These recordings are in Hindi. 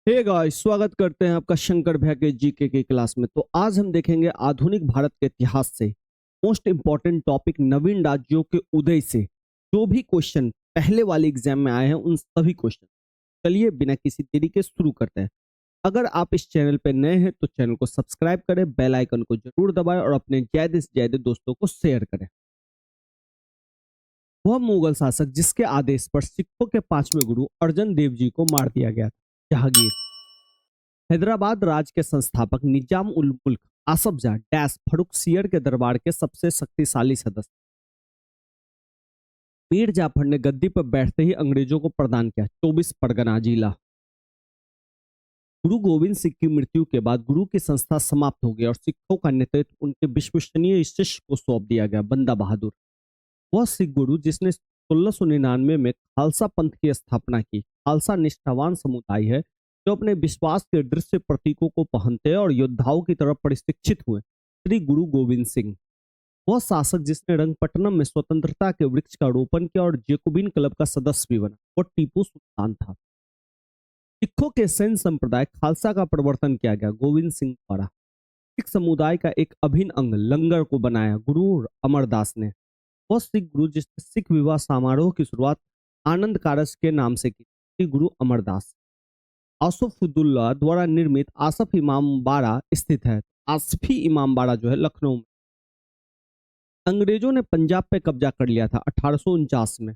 हे गाइस, स्वागत करते हैं आपका शंकर भैया के जीके की क्लास में। तो आज हम देखेंगे आधुनिक भारत के इतिहास से मोस्ट इंपॉर्टेंट टॉपिक नवीन राज्यों के उदय से जो भी क्वेश्चन पहले वाले एग्जाम में आए हैं उन सभी क्वेश्चन। चलिए बिना किसी देरी के शुरू करते हैं। अगर आप इस चैनल पर नए हैं तो चैनल को सब्सक्राइब करें, बेल आइकन को जरूर दबाएं और अपने ज्यादा से ज्यादा दोस्तों को शेयर करें। वह मुगल शासक जिसके आदेश पर सिखों के पांचवें गुरु अर्जन देव जी को मार दिया गया था, जहांगीर। हैदराबाद राज्य के संस्थापक निजाम उल मुल्क आसफ जाह डैश फर्रुखसियर के दरबार के सबसे शक्तिशाली सदस्य। मीर जाफर ने गद्दी पर बैठते ही अंग्रेजों को प्रदान किया 24 परगना जिला। गुरु गोविंद सिंह की मृत्यु के बाद गुरु की संस्था समाप्त हो गई और सिखों का नेतृत्व उनके विश्वसनीय शिष्य को सौंप दिया गया, बंदा बहादुर। वह सिख गुरु जिसने 1699 में खालसा पंथ की स्थापना की। खालसा निष्ठावान समुदाय है जो अपने विश्वास के दृश्य प्रतीकों को पहनते हैं और योद्धाओं की तरह प्रशिक्षित हुए। श्री गुरु गोविंद सिंह वह शासक जिसने रंगपट्टनम में स्वतंत्रता के वृक्ष का रोपण किया और जेकोबिन क्लब का सदस्य भी बना, वह टीपू सुल्तान था। सिखों के सैन्य संप्रदाय खालसा का प्रवर्तन किया गया गोविंद सिंह द्वारा। सिख समुदाय का एक अभिन्न अंग लंगर को बनाया गुरु अमरदास ने। वह सिख गुरु जिसने सिख विवाह समारोह की शुरुआत आनंद कारज के नाम से की, श्री गुरु अमरदास। आसफुद्दुल्ला द्वारा निर्मित आसफ इमामबाड़ा स्थित है। आसफी इमामबाड़ा जो है लखनऊ में। अंग्रेजों ने पंजाब पे कब्जा कर लिया था 1849 में।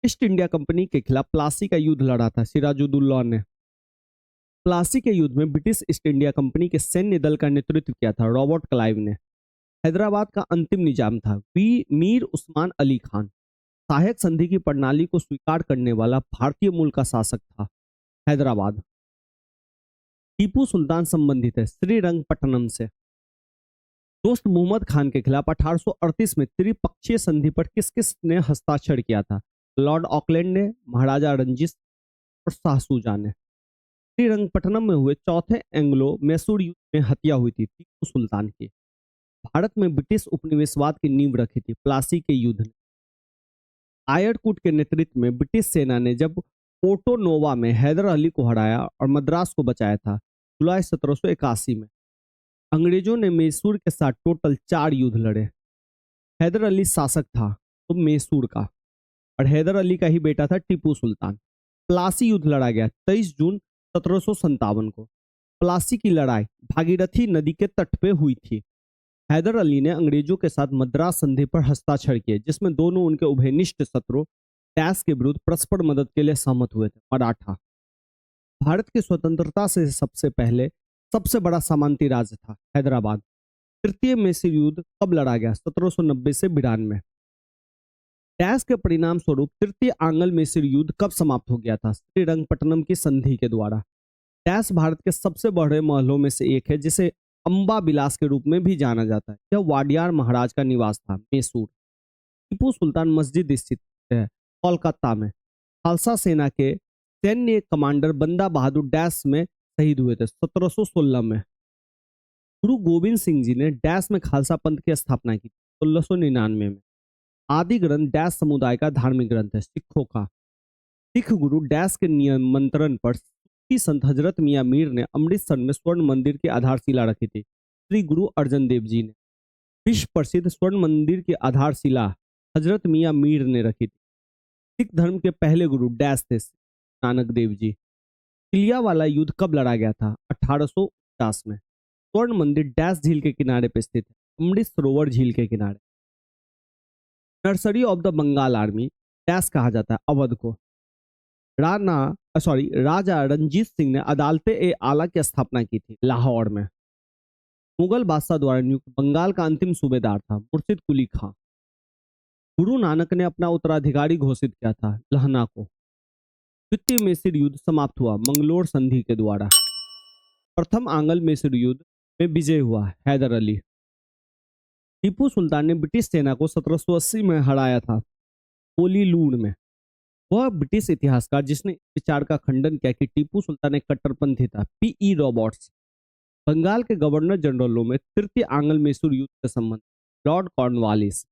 ईस्ट इंडिया कंपनी के खिलाफ प्लासी का युद्ध लड़ा था सिराजुद्दौला ने। प्लासी के युद्ध में ब्रिटिश ईस्ट इंडिया कंपनी के सैन्य दल का नेतृत्व किया था रॉबर्ट क्लाइव ने। हैदराबाद का अंतिम निजाम था मीर उस्मान अली खान। सहायक संधि की प्रणाली को स्वीकार करने वाला भारतीय मूल का शासक था। हैदराबाद टीपू सुल्तान संबंधित है श्रीरंगपट्टनम से। दोस्त मोहम्मद खान के खिलाफ 1838 में त्रिपक्षीय संधि पर किस किस ने हस्ताक्षर किया था? लॉर्ड ऑकलैंड ने, महाराजा रंजीत और शाह सूजा ने। श्रीरंगपट्टनम में हुए चौथे एंग्लो मैसूर युद्ध में हत्या हुई थी टीपू सुल्तान की। भारत में ब्रिटिश उपनिवेशवाद की नींव रखी थी प्लासी के युद्ध ने। आयरकुट के नेतृत्व में ब्रिटिश सेना ने जब पोर्टो नोवा में हैदर अली को हराया और मद्रास को बचाया था जुलाई 1781 में। अंग्रेजों ने मैसूर के साथ टोटल 4 युद्ध लड़े। हैदर अली शासक था तो मैसूर का, और हैदर अली का ही बेटा था टीपू सुल्तान। प्लासी युद्ध लड़ा गया 23 जून 1757 को। प्लासी की लड़ाई भागीरथी नदी के तट पे हुई थी। हैदर अली ने अंग्रेजों के साथ मद्रास संधि पर हस्ताक्षर किए जिसमें दोनों उनके उभयनिष्ठ शत्रु डैश के विरुद्ध परस्पर मदद के लिए सहमत हुए थे, मराठा। भारत की स्वतंत्रता से सबसे पहले सबसे बड़ा सामंती राज्य था हैदराबाद। तृतीय मैसूर युद्ध कब लड़ा गया? 1790 से 92। डैश के परिणाम स्वरूप तृतीय आंग्ल मैसूर युद्ध कब समाप्त हो गया था? श्रीरंगपट्टनम की संधि के द्वारा। डैश भारत के सबसे बड़े महलों में से एक है जिसे अंबा विलास के रूप में भी जाना जाता है। यह वाडियार महाराज का निवास था मैसूर। टीपू सुल्तान मस्जिद स्थित है कोलकाता में। खालसा सेना के सैन्य कमांडर बंदा बहादुर डैश में शहीद हुए थे 1716 में। गुरु गोविंद सिंह जी ने डैश में खालसा पंथ की स्थापना की 1699 में। आदि ग्रंथ डैश समुदाय का धार्मिक ग्रंथ है सिखों का। सिख गुरु डैश के निमंत्रण पर सूफी संत हजरत मियाँ मीर ने अमृतसर में स्वर्ण मंदिर की आधारशिला रखी थी। श्री गुरु अर्जन देव जी ने विश्व प्रसिद्ध स्वर्ण मंदिर की आधारशिला हजरत मियाँ मीर ने रखी थी। सिख धर्म के पहले गुरु डैश थे नानक देव जी। किलियावाला युद्ध कब लड़ा गया था? 1850 में। स्वर्ण मंदिर डैश झील के किनारे पर स्थित है, अमृत सरोवर झील के किनारे। Nursery of the Bengal army डैश कहा जाता है अवध को। राजा रंजीत सिंह ने अदालते ए आला की स्थापना की थी लाहौर में। मुगल बादशाह द्वारा नियुक्त बंगाल का अंतिम सूबेदार था मुर्शिद कुली खां। गुरु नानक ने अपना उत्तराधिकारी घोषित किया था लहना को। द्वितीय मैसूर युद्ध समाप्त हुआ मंगलोर संधि के द्वारा। प्रथम आंग्ल मैसूर युद्ध में विजय हुआ हैदर अली। टीपू सुल्तान ने ब्रिटिश सेना को 1780 में हराया था पोलीलूर में। वह ब्रिटिश इतिहासकार जिसने विचार का खंडन किया कि टीपू सुल्तान एक कट्टरपंथी था पी.ई. रॉबर्ट्स। बंगाल के गवर्नर जनरलों में तृतीय आंग्ल मैसूर युद्ध के संबंध लॉर्ड कॉर्नवालिस।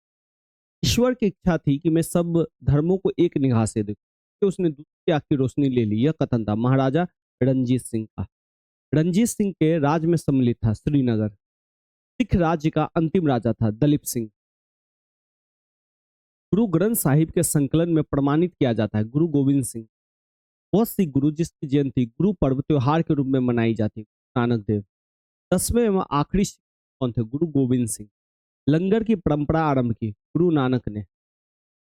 ईश्वर की इच्छा थी कि मैं सब धर्मों को एक निगाह से देखूं। उसने दूसरी आंख की रोशनी ले ली, यह कथन था महाराजा रणजीत सिंह का। रणजीत सिंह के राज में सम्मिलित था श्रीनगर। सिख राज्य का अंतिम राजा था दलीप सिंह। गुरु ग्रंथ साहिब के संकलन में प्रमाणित किया जाता है गुरु गोविंद सिंह। वह सिख गुरु जिसकी जयंती गुरु पर्व त्योहार के रूप में मनाई जाती है, नानक देव। 10वें एवं आखिरी सिख कौन थे? गुरु गोविंद सिंह। लंगर की परंपरा आरंभ की गुरु नानक ने।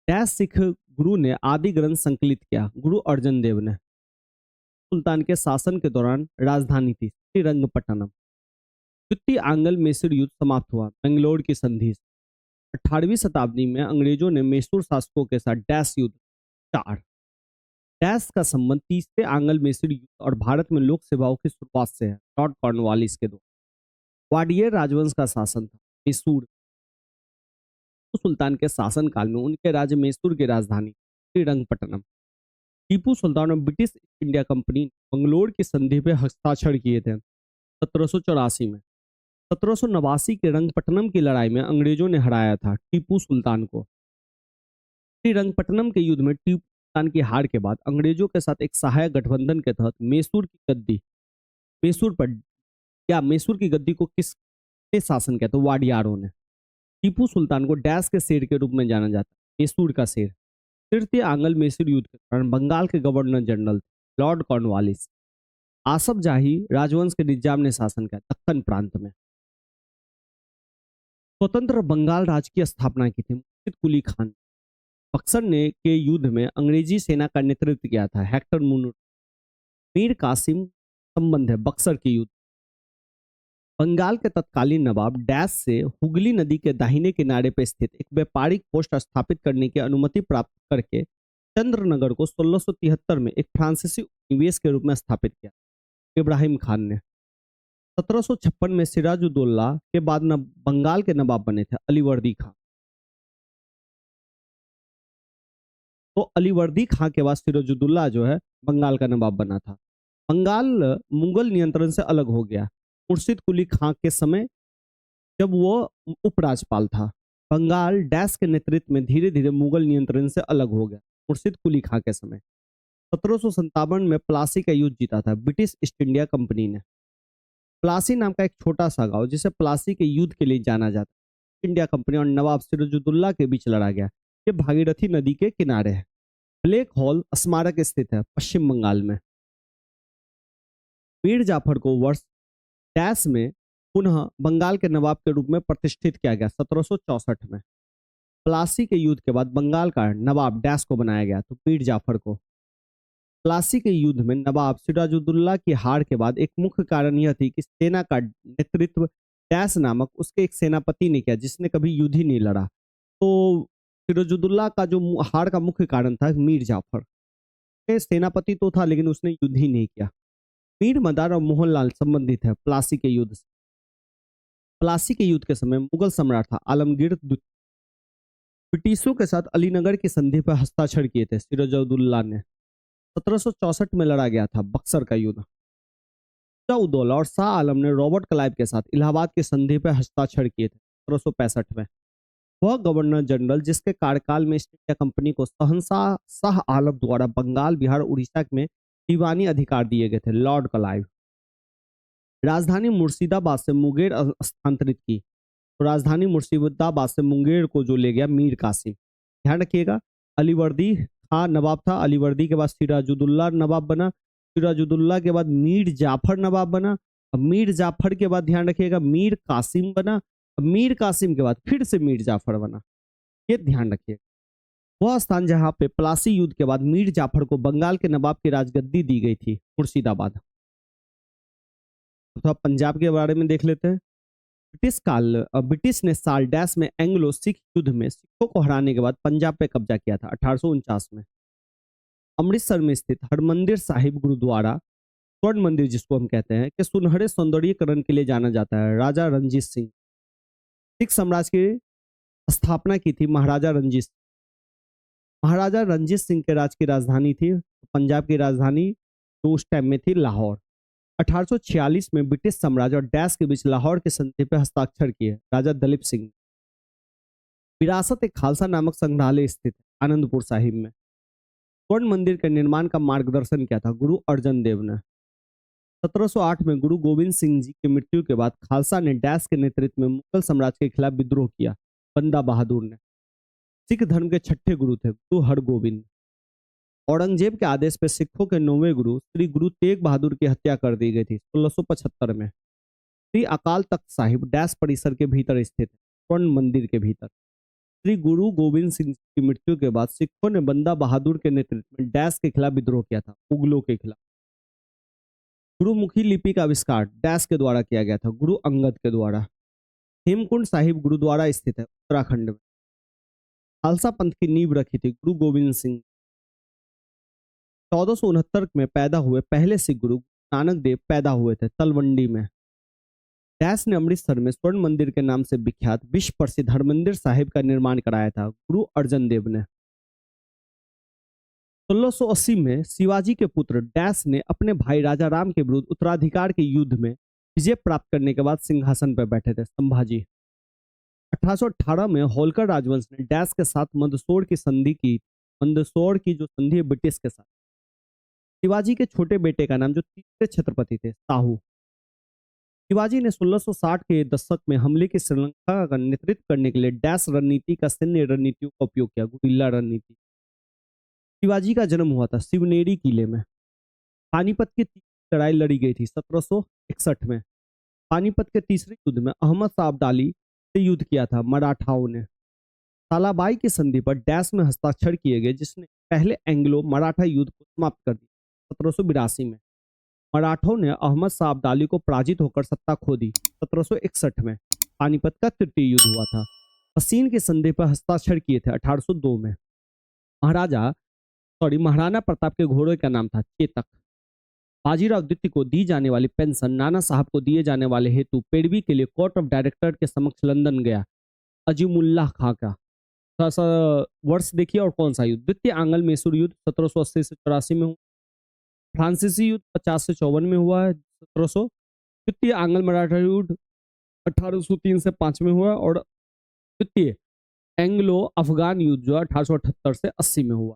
डैश सिख गुरु ने आदि ग्रंथ संकलित किया? गुरु अर्जन देव ने। सुल्तान के शासन के दौरान राजधानी थी श्रीरंगपट्टनम। द्वितीय आंग्ल मैसूर युद्ध समाप्त हुआ बेंगलोर की संधि से। 18वीं शताब्दी में अंग्रेजों ने मैसूर शासकों के साथ डैश युद्ध 4 डैश का संबंध तीसरे आंग्ल मैसूर युद्ध और भारत में लोक सेवाओं की शुरुआत से है। लॉर्ड कॉर्नवालिस के दो वाडियर राजवंश का शासन था मैसूर। सुल्तान के शासनकाल में उनके राज्य मैसूर की राजधानी श्रीरंगपट्टनम। टीपू सुल्तान और ब्रिटिश ईस्ट इंडिया कंपनी ने बंगलोर की संधि पर हस्ताक्षर किए थे 1784 में। 1789 के रंगपट्टनम की लड़ाई में अंग्रेजों ने हराया था टीपू सुल्तान को। श्रीरंगपट्टनम के युद्ध में टीपू सुल्तान की हार के बाद अंग्रेजों के साथ एक सहायक गठबंधन के तहत मैसूर की गद्दी को किसने शासन किया? तो वाडियारों ने। टीपू सुल्तान को डैश के शेर के रूप में जाना जाता है, मैसूर का शेर। तृतीय आंग्ल मैसूर युद्ध के दौरान बंगाल के governor general Lord Cornwallis. Asaf जाही राजवंश के निजाम ने शासन किया दक्कन प्रांत में। स्वतंत्र बंगाल राज्य की स्थापना की थी मुर्शिद कुली खान। बक्सर ने के युद्ध में अंग्रेजी सेना का नेतृत्व किया था हेक्टर मुनर। मीर कासिम संबंध है बक्सर के युद्ध। बंगाल के तत्कालीन नवाब डैश से हुगली नदी के दाहिने किनारे पर स्थित एक व्यापारिक पोस्ट स्थापित करने की अनुमति प्राप्त करके चंद्रनगर को 1673 में एक फ्रांसीसी निवेश के रूप में स्थापित किया इब्राहिम खान ने। 1756 में सिराजुद्दौला के बाद बंगाल के नवाब बने थे अलीवर्दी खां। तो अलीवर्दी खां के बाद सिराजुद्दौला जो है बंगाल का नवाब बना था। बंगाल मुगल नियंत्रण से अलग हो गया मुर्शिद कुली खां के समय जब वो उपराजपाल था। बंगाल डैश के नेतृत्व में धीरे धीरे मुगल नियंत्रण से अलग हो गया मुर्शिद कुली खां के समय। 1757 में प्लासी का युद्ध जीता था ब्रिटिश ईस्ट इंडिया कंपनी ने। प्लासी नाम का एक छोटा सा गांव जिसे प्लासी के युद्ध के लिए जाना जाता है इंडिया कंपनी और नवाब सिराजुद्दौला के बीच लड़ा गया। ये भागीरथी नदी के किनारे है। ब्लैक हॉल स्मारक स्थित है पश्चिम बंगाल में। मीर जाफर को वर्ष डैश में पुनः बंगाल के नवाब के रूप में प्रतिष्ठित किया गया 1764 में। प्लासी के युद्ध के बाद बंगाल का नवाब डैश को बनाया गया तो मीर जाफर को। प्लासी के युद्ध में नवाब सिराजुद्दौला की हार के बाद एक मुख्य कारण यह थी कि सेना का नेतृत्व डैश नामक उसके एक सेनापति ने किया जिसने कभी युद्ध ही नहीं लड़ा। तो सिराजुद्दौला का जो हार का मुख्य कारण था मीर जाफर। सेनापति तो था लेकिन उसने युद्ध ही नहीं किया। मीर मदार और मोहनलाल संबंधित है प्लासी के युद्ध से। प्लासी के युद्ध के समय मुगल सम्राट था आलमगीर द्वितीय। ब्रिटिशों के साथ अलीनगर की संधि पर हस्ताक्षर किए थे सिराजुद्दौला ने। 1764 में लड़ा गया था बक्सर का युद्ध। उदौला और शाह आलम ने रॉबर्ट क्लाइव के साथ इलाहाबाद की संधि पर हस्ताक्षर किए थे 1765 में। वह गवर्नर जनरल जिसके कार्यकाल में ईस्ट इंडिया कंपनी को शहंशाह शाह आलम द्वारा बंगाल बिहार उड़ीसा में दीवानी अधिकार दिए गए थे लॉर्ड क्लाइव। राजधानी मुर्शिदाबाद से मुंगेर स्थानांतरित की तो राजधानी मुर्शिदाबाद से मुंगेर को जो ले गया मीर कासिम। ध्यान रखिएगा अलीवर्दी खां नवाब था। अलीवर्दी के बाद सिराजुद्दौला नवाब बना। सिराजुद्दौला के बाद मीर जाफर नवाब बना। अब मीर जाफर के बाद ध्यान रखिएगा मीर कासिम बना। अब मीर कासिम के बाद फिर से मीर जाफर बना। ये ध्यान रखिएगा। वह स्थान जहां पे प्लासी युद्ध के बाद मीर जाफर को बंगाल के नवाब की राजगद्दी दी गई थी मुर्शिदाबाद। तो पंजाब के बारे में देख लेते हैं। ब्रिटिश ने साल डैश में एंग्लो सिख युद्ध में सिखों को हराने के बाद पंजाब पे कब्जा किया था 1849 में। अमृतसर में स्थित हरमंदिर साहिब गुरुद्वारा स्वर्ण मंदिर जिसको हम कहते हैं कि सुनहरे सौंदर्यीकरण के लिए जाना जाता है। राजा रणजीत सिंह सिख साम्राज्य की स्थापना की थी महाराजा रणजीत सिंह के राज की राजधानी थी पंजाब की राजधानी जो उस टाइम में थी लाहौर। 1846 में ब्रिटिश साम्राज्य और डैश के बीच लाहौर की संधि पर हस्ताक्षर किए राजा दलीप सिंह। विरासत ए खालसा नामक संग्रहालय स्थित आनंदपुर साहिब में। स्वर्ण मंदिर के निर्माण का मार्गदर्शन किया था गुरु अर्जन देव ने। 1708 में गुरु गोविंद सिंह जी की मृत्यु के बाद खालसा ने डैश के नेतृत्व में मुगल साम्राज्य के खिलाफ विद्रोह किया। बंदा बहादुर ने सिख धर्म के छठे गुरु थे गुरु हरगोविंद। औरंगजेब के आदेश पर सिखों के 9वें गुरु श्री गुरु तेग बहादुर की हत्या कर दी गई थी 1675 में। श्री अकाल तख्त साहिब डैश परिसर के भीतर स्थित है, स्वर्ण मंदिर के भीतर। श्री गुरु गोविंद सिंह की मृत्यु के बाद सिखों ने बंदा बहादुर के नेतृत्व में डैश के खिलाफ विद्रोह किया था, मुगलों के खिलाफ। गुरुमुखी लिपि का आविष्कार डैश के द्वारा किया गया था, गुरु अंगद के द्वारा। हेमकुंड साहिब गुरुद्वारा स्थित है उत्तराखंड में। खालसा पंथ की नींव रखी थी गुरु गोविंद सिंह। 1469 में पैदा हुए पहले सिख गुरु नानक देव पैदा हुए थे तलवंडी में। डैश ने अमृतसर में स्वर्ण मंदिर के नाम से विख्यात विश्व प्रसिद्ध हरमंदिर साहिब का निर्माण कराया था गुरु अर्जन देव ने। 1680 में शिवाजी के पुत्र डैश ने अपने भाई राजा राम के विरुद्ध उत्तराधिकार के युद्ध में विजय प्राप्त करने के बाद सिंहासन पर बैठे थे संभाजी। 1818 में होलकर राजवंश ने डैश के साथ मंदसौर की संधि की। मंदसौर की जो संधि है ब्रिटिश के साथ। शिवाजी के छोटे बेटे का नाम जो तीसरे छत्रपति थे साहू। शिवाजी ने 1660 के दशक में हमले की श्रीलंका का नेतृत्व करने के लिए डैश रणनीति का सैन्य रणनीतियों का उपयोग किया, गुरिल्ला रणनीति। शिवाजी का जन्म हुआ था शिवनेरी किले में। पानीपत की तीसरी लड़ाई लड़ी गई थी 1761 में। पानीपत के तीसरे युद्ध में अहमद शाह अब्दाली से युद्ध किया था मराठाओं ने। तालाबाई की संधि पर डैश में हस्ताक्षर किए गए, जिसने पहले एंग्लो मराठा युद्ध को समाप्त कर दिया 1782 में। मराठों ने अहमद शाह अब्दाली को पराजित होकर सत्ता खो दी 1761 में। पानीपत का तृतीय युद्ध हुआ था। हसीन की संधि पर हस्ताक्षर किए थे 1802 में। महाराणा प्रताप के घोड़े का नाम था चेतक। बाजीराव द्वितीय को दी जाने वाली पेंशन नाना साहब को दिए जाने वाले हेतु पेरवी के लिए कोर्ट ऑफ डायरेक्टर के समक्ष लंदन गया। अजीमुल्लाह खां का वर्ष देखिए और कौन सा युद्ध। द्वितीय आंग्ल मैसूर युद्ध 1780 से 84 में हुआ। फ्रांसीसी युद्ध 50 से 54 में हुआ है 1700। द्वितीय आंग्ल मराठा युद्ध 1803 से 5 में हुआ और द्वितीय एंग्लो अफगान युद्ध जो 1878 से 80 में हुआ।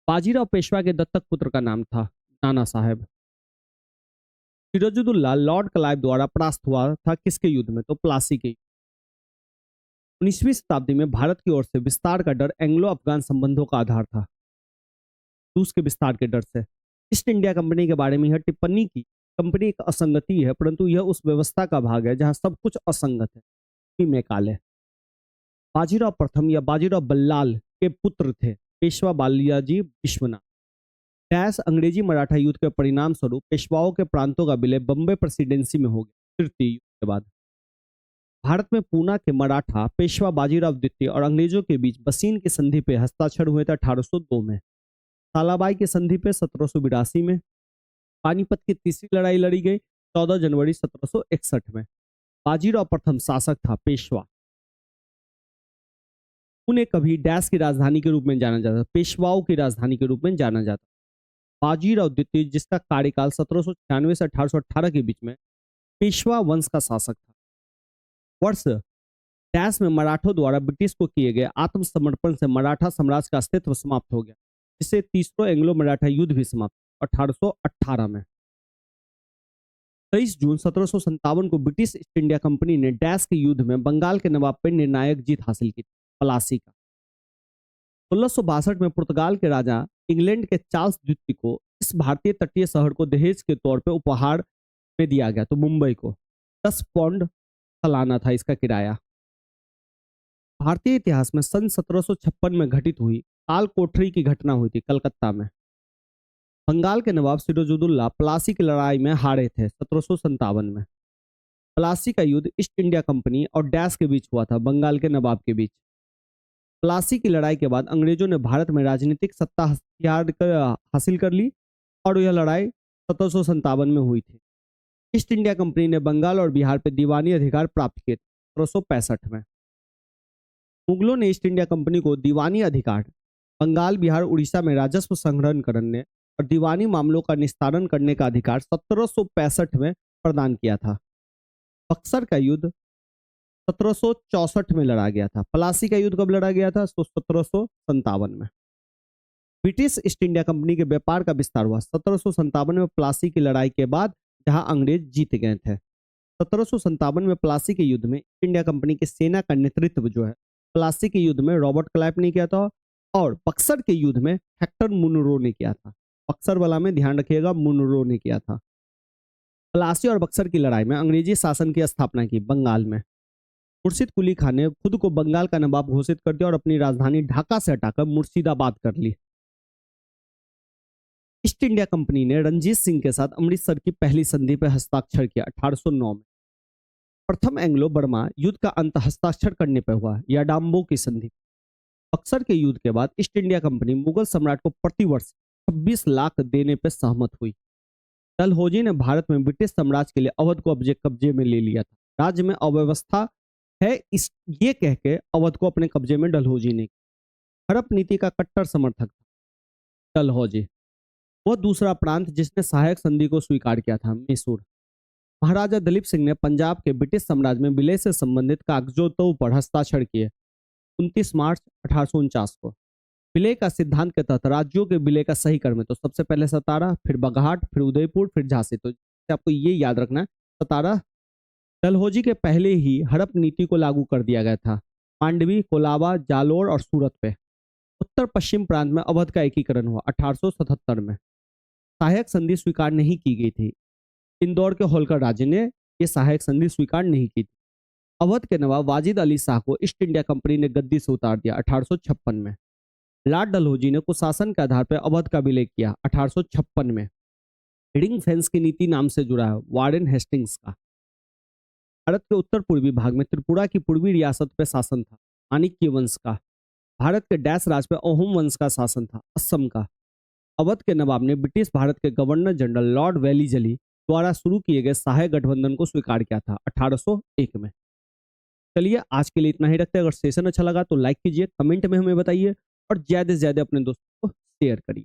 बाजीराव पेशवा के दत्तक पुत्र का नाम था नाना साहेब। सिराजुद्दौला लॉर्ड क्लाइव द्वारा परास्त हुआ था किसके युद्ध में, तो प्लासी के। 19वीं शताब्दी में भारत की ओर से विस्तार का डर एंग्लो अफगान संबंधों का आधार था। रूस के विस्तार के डर से ईस्ट इंडिया कंपनी के बारे में यह टिप्पणी की, कंपनी एक असंगति है परंतु यह उस व्यवस्था का भाग है जहां सब कुछ असंगत है। में काले बाजीराव प्रथम या बाजीराव बल्लाल के पुत्र थे पेशवा बालियाजी विश्वनाथ। डैश अंग्रेजी मराठा युद्ध के परिणाम स्वरूप पेशवाओं के प्रांतों का विलय बम्बई प्रेसिडेंसी में हो गया। तृतीय युद्ध के बाद भारत में पूना के मराठा पेशवा बाजीराव द्वितीय और अंग्रेजों के बीच बसीन की संधि पे हस्ताक्षर हुए थे 1802 में। तालाबाई की संधि पे 1782 में। पानीपत की तीसरी लड़ाई लड़ी गई 14 जनवरी 1761 में। बाजीराव प्रथम शासक था पेशवा। उन्हें कभी डैश की राजधानी के रूप में जाना जाता, पेशवाओं की राजधानी के रूप में जाना जाता। बाजीराव द्वितीय जिसका कार्यकाल 1796 से 1818 के बीच में पेशवा वंश का शासक था। वर्ष डैश में मराठों द्वारा ब्रिटिश को किए गए आत्मसमर्पण से मराठा साम्राज्य का अस्तित्व समाप्त हो गया, जिससे तीसरा एंग्लो मराठा युद्ध भी समाप्त 1818 में। 23 जून 1757 को ब्रिटिश ईस्ट इंडिया कंपनी ने डैश के युद्ध में बंगाल के नवाब पर निर्णायक जीत हासिल की, प्लासी का। 1662 में पुर्तगाल के राजा इंग्लैंड के चार्ल्स द्वितीय को इस भारतीय तटीय शहर को दहेज के तौर पर उपहार में दिया गया, तो मुंबई को 10 पाउंड सालाना था इसका किराया। भारतीय इतिहास में सन 1756 में घटित हुई काल कोठरी की घटना हुई थी कलकत्ता में। बंगाल के नवाब सिराजुद्दौला प्लासी की लड़ाई में हारे थे 1757 में। प्लासी का युद्ध ईस्ट इंडिया कंपनी और डैश के बीच हुआ था, बंगाल के नवाब के बीच। प्लासी की लड़ाई के बाद अंग्रेजों ने भारत में राजनीतिक सत्ता हासिल कर ली और यह लड़ाई 1757 में हुई थी। ईस्ट इंडिया कंपनी ने बंगाल और बिहार पर दीवानी अधिकार प्राप्त किए 1765 में। मुगलों ने ईस्ट इंडिया कंपनी को दीवानी अधिकार बंगाल, बिहार, उड़ीसा में राजस्व संग्रहण करने और दीवानी मामलों का निस्तारण करने का अधिकार 1765 में प्रदान किया था। बक्सर का युद्ध 1764 में लड़ा गया था। प्लासी का युद्ध कब लड़ा गया था, 1757 में। ब्रिटिश ईस्ट इंडिया कंपनी के व्यापार का विस्तार हुआ 1757 में। प्लासी की लड़ाई के बाद जहां अंग्रेज जीत गए थे। 1757 में प्लासी के युद्ध में ईस्ट इंडिया कंपनी की सेना का नेतृत्व जो है प्लासी के युद्ध में रॉबर्ट क्लाइव ने किया था, और बक्सर के युद्ध में हेक्टर मुनरो ने किया था। बक्सर वाला में ध्यान रखिएगा, मुनरो ने किया था। प्लासी और बक्सर की लड़ाई में अंग्रेजी शासन की स्थापना की बंगाल में। मुर्शिद कुली खान ने खुद को बंगाल का नवाब घोषित कर दिया और अपनी राजधानी ढाका से हटाकर मुर्शिदाबाद कर ली। ईस्ट इंडिया कंपनी ने रंजीत सिंह के साथ अमृतसर की पहली संधि पर हस्ताक्षर किया 1809 में। प्रथम एंग्लो बर्मा युद्ध का अंत हस्ताक्षर करने पर हुआ, याडाम्बो की संधि। बक्सर के युद्ध के बाद ईस्ट इंडिया कंपनी मुगल सम्राट को प्रतिवर्ष 26 लाख देने पर सहमत हुई। डलहौजी ने भारत में ब्रिटिश साम्राज्य के लिए अवध को कब्जे में ले लिया था। राज्य में अव्यवस्था है इस ये कह के अवध को अपने कब्जे में डलहौजी ने। हड़प नीति का कट्टर समर्थक था डलहौजी। वह दूसरा प्रांत जिसने सहायक संधि को स्वीकार किया था, मैसूर। महाराजा दलीप सिंह ने पंजाब के ब्रिटिश साम्राज्य में विलय से संबंधित कागजों पर हस्ताक्षर किए 29 मार्च 1849 को। विलय का सिद्धांत के तहत राज्यों के विलय का सही क्रम है, तो सबसे पहले सतारा, फिर बघाट, फिर उदयपुर, फिर झांसी। तो आपको ये याद रखना है, सतारा। डलहौजी के पहले ही हड़प नीति को लागू कर दिया गया था मांडवी, कोलाबा, जालोर और सूरत पे। उत्तर पश्चिम प्रांत में अवध का एकीकरण हुआ 1877 में। सहायक संधि स्वीकार नहीं की गई थी। इंदौर के होलकर राजे ने यह सहायक संधि स्वीकार नहीं की थी। अवध के नवाब वाजिद अली शाह को ईस्ट इंडिया कंपनी ने गद्दी से उतार दिया 1856 में। लॉर्ड डलहौजी ने कुशासन के आधार पर अवध का विलय किया 1856 में। रिंग फेंस की नीति नाम से जुड़ा है वारेन हेस्टिंग्स का। भारत के उत्तर पूर्वी भाग में त्रिपुरा की पूर्वी रियासत पर शासन था चाणक्य वंश का। भारत के डैश राज पे अहोम वंश का शासन था, असम का। अवध के नवाब ने ब्रिटिश भारत के गवर्नर जनरल लॉर्ड वेलीजली द्वारा शुरू किए गए सहायक गठबंधन को स्वीकार किया था 1801 में। चलिए आज के लिए इतना ही रखते हैं। अगर सेशन अच्छा लगा तो लाइक कीजिए, कमेंट में हमें बताइए और ज्यादा से ज्यादा अपने दोस्तों को शेयर करिए।